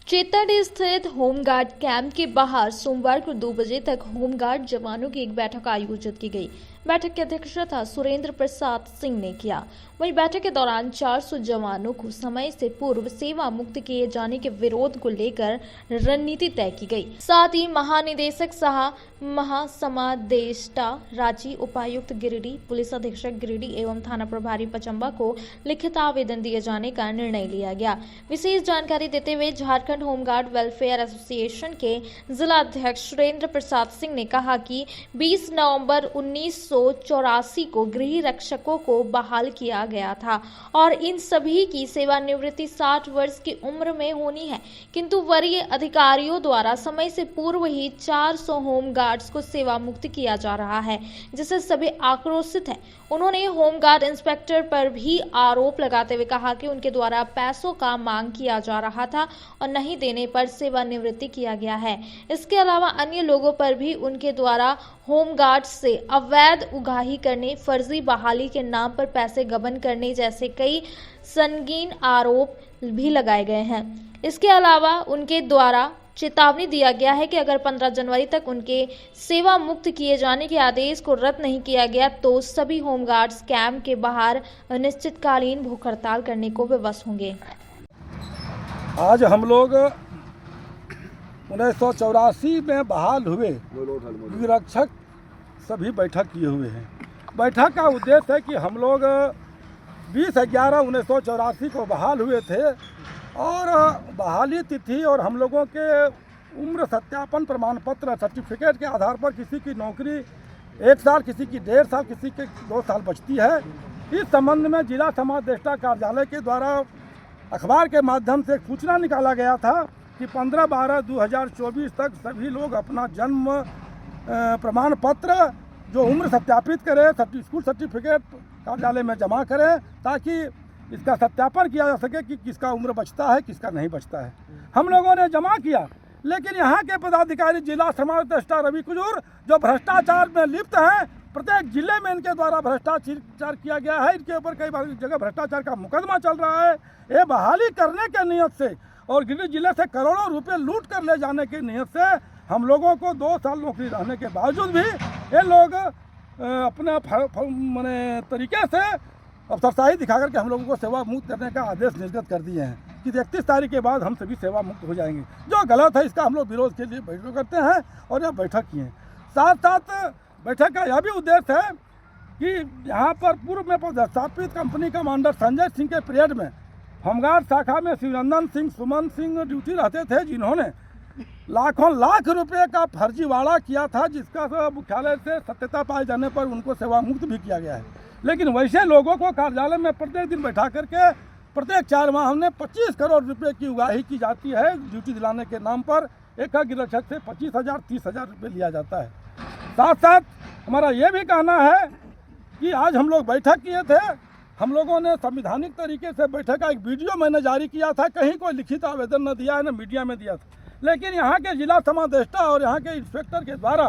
चेताडी स्थित home guard camp के बाहर सोमवार को 2 बजे तक होमगार्ड जवानों की एक बैठक आयोजित की गई। बैठक की अध्यक्षता सुरेंद्र प्रसाद सिंह ने किया। वहीं बैठक के दौरान 400 जवानों को समय से पूर्व सेवा मुक्त किए जाने के विरोध को लेकर रणनीति तय की गई। साथ ही महानिदेशक सह महासमादेष्टा रांची, उपायुक्त गिरिडीह, पुलिस अधीक्षक गिरिडीह एवं थाना प्रभारी पचम्बा को लिखित आवेदन दिए जाने का निर्णय लिया गया। विशेष जानकारी देते हुए झारखंड होमगार्ड वेलफेयर एसोसिएशन के जिला अध्यक्ष सुरेंद्र प्रसाद सिंह ने कहा कि 20 नवंबर 1984 को गृह रक्षकों को बहाल किया गया था और इन सभी की सेवानिवृत्ति 60 वर्ष की उम्र में होनी है, किंतु वरीय अधिकारियों द्वारा समय से पूर्व ही 400 होमगार्ड्स को सेवा मुक्त किया जा रहा है, जिससे सभी आक्रोशित हैं। उन्होंने होमगार्ड इंस्पेक्टर पर भी आरोप लगाते हुए कहा कि उनके द्वारा पैसों का मांग किया जा रहा था और नहीं देने पर सेवानिवृत्ति किया गया है। इसके अलावा अन्य लोगों पर भी उनके द्वारा होमगार्ड से अवैध उगाही करने, फर्जी बहाली के नाम पर पैसे गबन करने जैसे कई संगीन आरोप भी लगाए गए हैं। इसके अलावा उनके द्वारा चेतावनी दिया गया है कि अगर 15 जनवरी तक उनके सेवा मुक्त किए जाने के आदेश को रद्द नहीं किया गया तो सभी होमगार्ड्स कैंप के बाहर अनिश्चितकालीन भूख हड़ताल करने को विवश होंगे। आज हम लोग 1984 में बहाल हुए रक्षक सभी बैठक किए हुए हैं। बैठक का उद्देश्य है कि हम लोग 20/11/1984 को बहाल हुए थे और बहाली तिथि और हम लोगों के उम्र सत्यापन प्रमाण पत्र सर्टिफिकेट के आधार पर किसी की नौकरी 1 साल, किसी की 1.5 साल, किसी की 2 साल बचती है। इस संबंध में जिला समादेष्टा कार्यालय के द्वारा अखबार के माध्यम से एक सूचना निकाला गया था कि 15/12/2024 तक सभी लोग अपना जन्म प्रमाण पत्र जो उम्र सत्यापित करें, स्कूल सर्टिफिकेट कार्यालय में जमा करें ताकि इसका सत्यापन किया जा सके कि किसका उम्र बचता है, किसका नहीं बचता है। हम लोगों ने जमा किया, लेकिन यहाँ के पदाधिकारी जिला समादेष्टा रवि कुजूर जो भ्रष्टाचार में लिप्त हैं, प्रत्येक जिले में इनके द्वारा भ्रष्टाचार किया गया है। इनके ऊपर कई जगह भ्रष्टाचार का मुकदमा चल रहा है। ये बहाली करने के नियत से और गिरिडीह जिले से करोड़ों रुपए लूट कर ले जाने की नियत से हम लोगों को 2 साल नौकरी रहने के बावजूद भी ये लोग अपने माने तरीके से अफसरशाही दिखा करके हम लोगों को सेवा मुक्त करने का आदेश निर्गत कर दिए हैं कि 31 तारीख के बाद हम सभी सेवा मुक्त हो जाएंगे। जो गलत है इसका हम लोग विरोध के लिए बैठक करते हैं और यह बैठक की है। साथ साथ बैठक का यह भी उद्देश्य है कि यहाँ पर पूर्व में पदस्थापित कंपनी कमांडर संजय सिंह के पीरियड में होमगार्ड शाखा में शिवनंदन सिंह, सुमन सिंह ड्यूटी रहते थे, जिन्होंने लाखों लाख रुपए का फर्जीवाड़ा किया था, जिसका मुख्यालय से सत्यता पाए जाने पर उनको सेवा मुक्त भी किया गया है। लेकिन वैसे लोगों को कार्यालय में प्रत्येक दिन बैठा करके प्रत्येक 4 माह में 25 करोड़ रुपए की उगाही की जाती है। ड्यूटी दिलाने के नाम पर एक गिरक्षक से 25,000 30,000 रुपये लिया जाता है। साथ साथ हमारा ये भी कहना है कि आज हम लोग बैठक किए थे, हम लोगों ने संविधानिक तरीके से बैठक का एक वीडियो मैंने जारी किया था, कहीं कोई लिखित आवेदन न दिया है, न मीडिया में दिया था। लेकिन यहाँ के जिला समादेष्टा और यहाँ के इंस्पेक्टर के द्वारा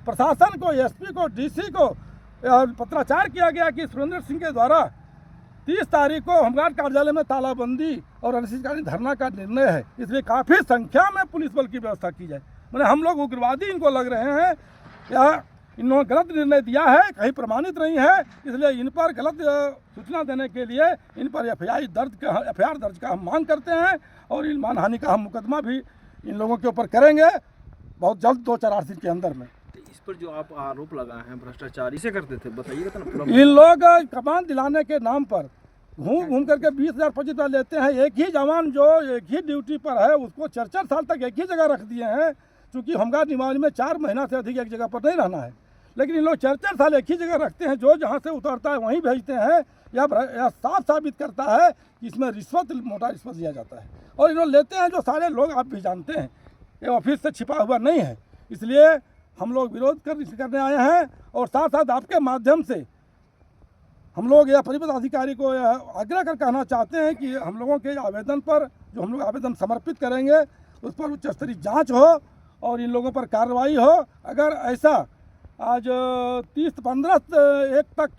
प्रशासन को, एसपी को, डीसी को पत्राचार किया गया कि सुरेंद्र सिंह के द्वारा 30 तारीख को होमगार्ड कार्यालय में तालाबंदी और अनिश्चितकालीन धरना का निर्णय है, इसलिए काफ़ी संख्या में पुलिस बल की व्यवस्था की जाए। मैंने हम लोग उग्रवादी इनको लग रहे हैं या इन्होंने गलत निर्णय दिया है, कहीं प्रमाणित नहीं है, इसलिए इन पर गलत सूचना देने के लिए इन पर एफआईआर दर्ज का हम मांग करते हैं और इन मानहानि का हम मुकदमा भी इन लोगों के ऊपर करेंगे बहुत जल्द, 2-4 दिन के अंदर में। इस पर जो आप आरोप लगाए हैं भ्रष्टाचार इसे करते थे, बताइएगा ना। इन लोग कमान दिलाने के नाम पर घूम करके 20,000 25,000 लेते हैं। एक ही जवान जो एक ही ड्यूटी पर है उसको 4-4 साल तक एक ही जगह रख दिए हैं, क्योंकि होमगार्ड नियमावली में 4 महीना से अधिक एक जगह पर नहीं रहना है। लेकिन इन लोग 4-4 साल एक ही जगह रखते हैं, जो जहाँ से उतरता है वहीं भेजते हैं। यह साफ साबित करता है कि इसमें मोटा रिश्वत लिया जाता है और इन लोग लेते हैं, जो सारे लोग आप भी जानते हैं, ये ऑफिस से छिपा हुआ नहीं है। इसलिए हम लोग विरोध करने आए हैं और साथ साथ आपके माध्यम से हम लोग यह परिपत्र अधिकारी को आग्रह कर कहना चाहते हैं कि हम लोगों के आवेदन पर जो हम लोग आवेदन समर्पित करेंगे उस पर उच्च स्तरीय जाँच हो और इन लोगों पर कार्रवाई हो। अगर ऐसा आज 15/1 तक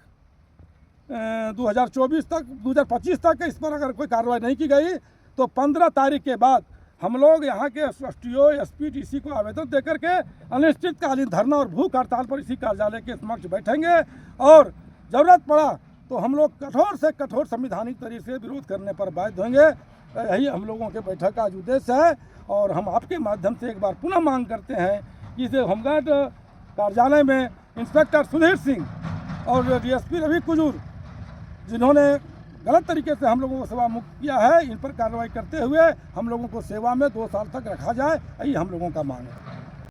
2024 तक 2025 तक इस पर अगर कोई कार्रवाई नहीं की गई तो 15 तारीख के बाद हम लोग यहाँ के एसडीओ एसपी डीसी को आवेदन देकर के अनिश्चितकालीन धरना और भूख हड़ताल पर इसी कार्यालय के समक्ष बैठेंगे और ज़रूरत पड़ा तो हम लोग कठोर से कठोर संवैधानिक तरीके से विरोध करने पर बाध्य होंगे। यही हम लोगों के बैठक का आज उद्देश्य है और हम आपके माध्यम से एक बार पुनः मांग करते हैं कि इसे होमगार्ड कार्यालय में इंस्पेक्टर सुधीर सिंह और डीएसपी रवि कुजूर जिन्होंने गलत तरीके से हम लोगों को सेवा मुक्त किया है, इन पर कार्रवाई करते हुए हम लोगों को सेवा में 2 साल तक रखा जाए, यही हम लोगों का मांग है।